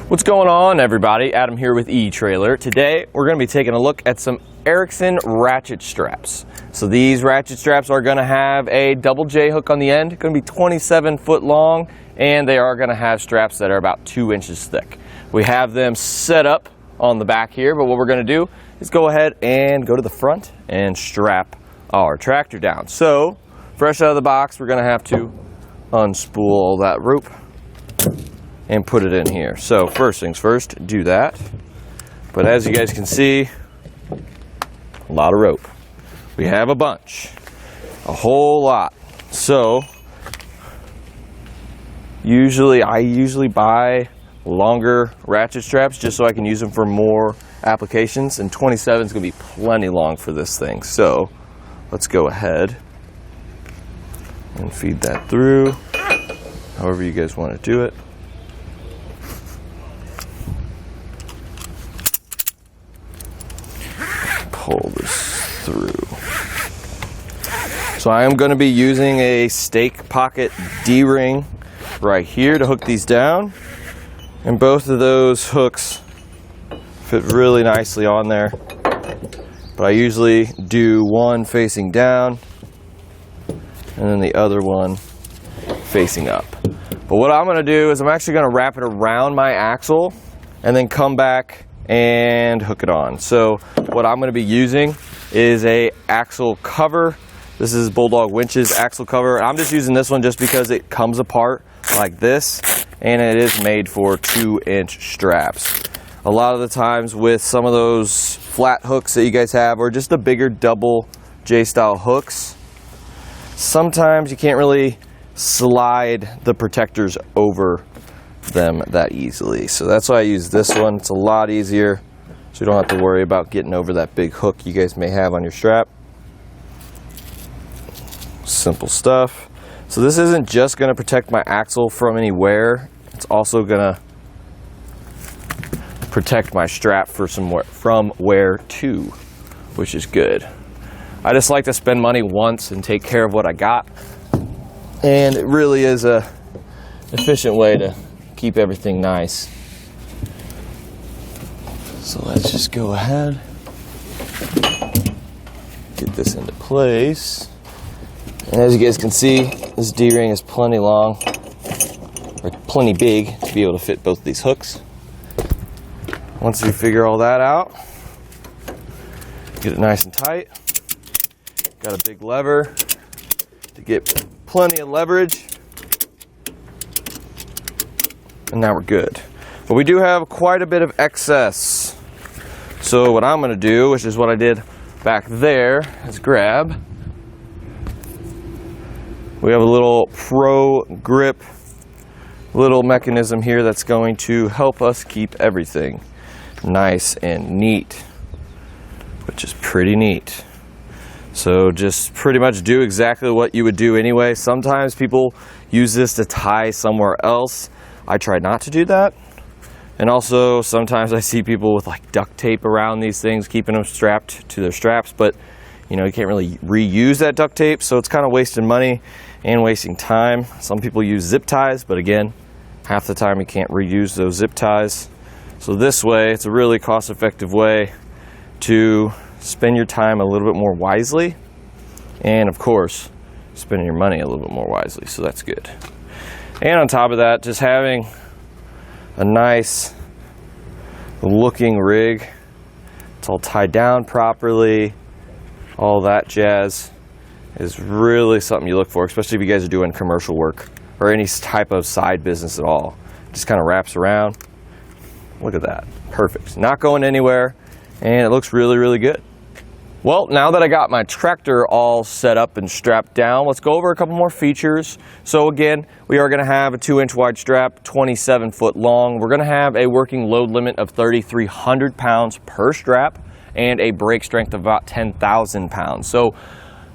What's going on, everybody? Adam here with eTrailer. Today we're going to be taking a look at some Erickson Ratchet Straps. So these ratchet straps are going to have a double J hook on the end, going to be 27 foot long, and they are going to have straps that are about 2 inches thick. We have them set up on the back here, but what we're going to do is go ahead and go to the front and strap our tractor down. So fresh out of the box, we're going to have to unspool all that rope and put it in here. So first things first, do that. But as you guys can see, a lot of rope. We have a bunch, a whole lot. So I usually buy longer ratchet straps just so I can use them for more applications, and 27 is going to be plenty long for this thing. So let's go ahead and feed that through however you guys want to do it. Pull this through. So I am going to be using a stake pocket D-ring right here to hook these down, and both of those hooks fit really nicely on there, but I usually do one facing down and then the other one facing up. But what I'm going to do is I'm actually going to wrap it around my axle and then come back and hook it on. So what I'm going to be using is a axle cover. This is Bulldog Winch's axle cover. I'm just using this one just because it comes apart like this, and it is made for 2-inch straps. A lot of the times with some of those flat hooks that you guys have, or just the bigger double J-style hooks, sometimes you can't really slide the protectors over them that easily. So that's why I use this one. It's a lot easier, so you don't have to worry about getting over that big hook you guys may have on your strap. Simple stuff. So this isn't just going to protect my axle from any wear, it's also going to protect my strap from wear too, which is good. I just like to spend money once and take care of what I got, and it really is a efficient way to keep everything nice. So let's just go ahead, get this into place. And as you guys can see, this D-ring is plenty long, or plenty big to be able to fit both of these hooks. Once you figure all that out, get it nice and tight. Got a big lever to get plenty of leverage. And now we're good. But we do have quite a bit of excess. So what I'm going to do, which is what I did back there, is grab. We have a little Pro Grip little mechanism here that's going to help us keep everything nice and neat, which is pretty neat. So just pretty much do exactly what you would do anyway. Sometimes people use this to tie somewhere else. I try not to do that. And also sometimes I see people with like duct tape around these things, keeping them strapped to their straps, but you know, you can't really reuse that duct tape, so it's kind of wasting money and wasting time. Some people use zip ties, but again, half the time you can't reuse those zip ties. So this way, it's a really cost-effective way to spend your time a little bit more wisely, and of course, spending your money a little bit more wisely, so that's good. And on top of that, just having a nice looking rig. It's all tied down properly. All that jazz is really something you look for, especially if you guys are doing commercial work or any type of side business at all. Just kind of wraps around. Look at that. Perfect. Not going anywhere, and it looks really, really good. Well, now that I got my tractor all set up and strapped down, let's go over a couple more features. So again, we are going to have a 2-inch wide strap, 27 foot long. We're going to have a working load limit of 3,300 pounds per strap and a brake strength of about 10,000 pounds. So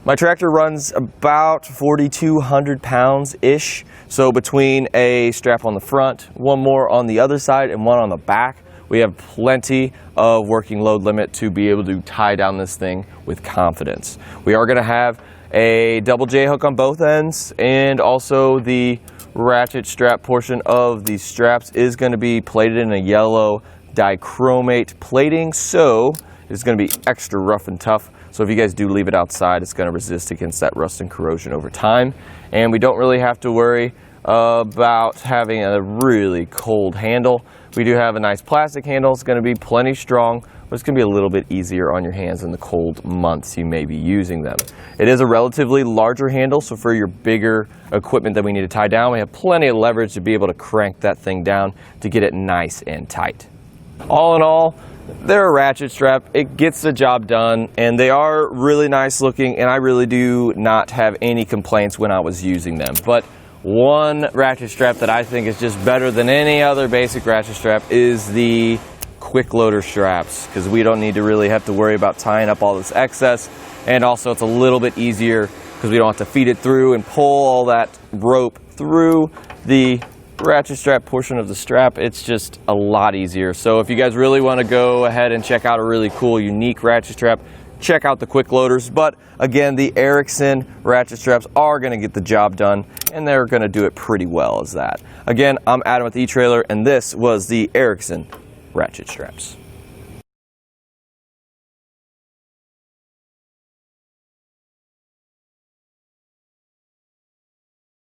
my tractor runs about 4,200 pounds-ish. So between a strap on the front, one more on the other side, and one on the back, we have plenty of working load limit to be able to tie down this thing with confidence. We are going to have a double J hook on both ends, and also the ratchet strap portion of these straps is going to be plated in a yellow dichromate plating, so it's going to be extra rough and tough. So if you guys do leave it outside, it's going to resist against that rust and corrosion over time. And we don't really have to worry about having a really cold handle. We do have a nice plastic handle. It's going to be plenty strong, but it's going to be a little bit easier on your hands in the cold months you may be using them. It is a relatively larger handle, so for your bigger equipment that we need to tie down, we have plenty of leverage to be able to crank that thing down to get it nice and tight. All in all, they're a ratchet strap. It gets the job done, and they are really nice looking, and I really do not have any complaints when I was using them. But one ratchet strap that I think is just better than any other basic ratchet strap is the quick loader straps, because we don't need to really have to worry about tying up all this excess, and also it's a little bit easier because we don't have to feed it through and pull all that rope through the ratchet strap portion of the strap. It's just a lot easier. So if you guys really want to go ahead and check out a really cool, unique ratchet strap, check out the quick loaders. But again, the Erickson ratchet straps are going to get the job done, and they're going to do it pretty well as that. Again, I'm Adam with eTrailer, and this was the Erickson ratchet straps.